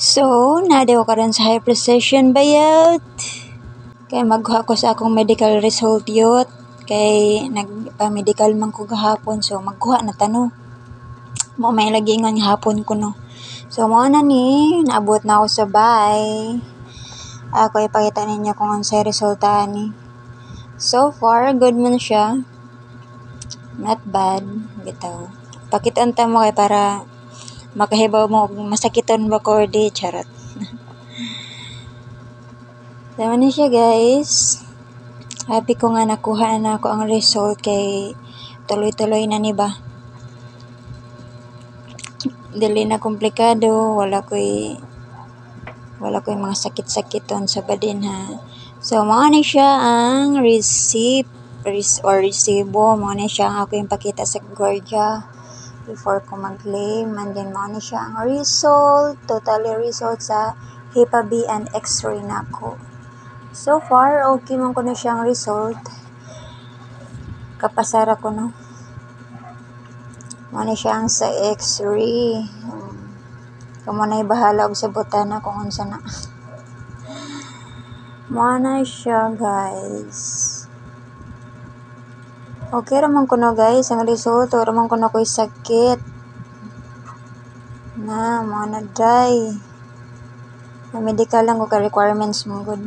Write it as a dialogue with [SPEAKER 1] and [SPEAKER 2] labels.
[SPEAKER 1] So, nadaw ko karon sa high precision bayot. Kay magkuha ko sa akong medical result yot. Kay nagpa-medical man ko gahapon. So, magkuha na tano. Mo may lagingan hapon ko no. So, mo na ni. Naabot na ako sa bay. Ako ipakita ninyo kung ano sa resulta ni. So far, good man siya. Not bad. Bitaw. Pakitaan ta mo kay para makahibaw mo masakiton ba ko or di. Charot. Tama na siya guys. Happy ko nga nakuha na ako ang result kay tuloy-tuloy na ni ba. Dili na komplikado. Wala ko'y mga sakit-sakiton sa badin ha. So, mga na siya ang receipt or resibo. Mga na siya ang ako yung pakita sa Guardia before ko mag-claim. And then, mga na siya ang result. Totally result sa HEPA B and X-ray na ako. So far, okay man ko na siyang result. Kapasara ko no. Mga na siya ang sa X-ray. Kamo na bahala og sa butana kung unsa na. Mga na siya guys. Okay raman ko no guys ang result. Wala raman ko na ko'y sakit. Na, mga na dry. Medical lang ko ka requirements mo good.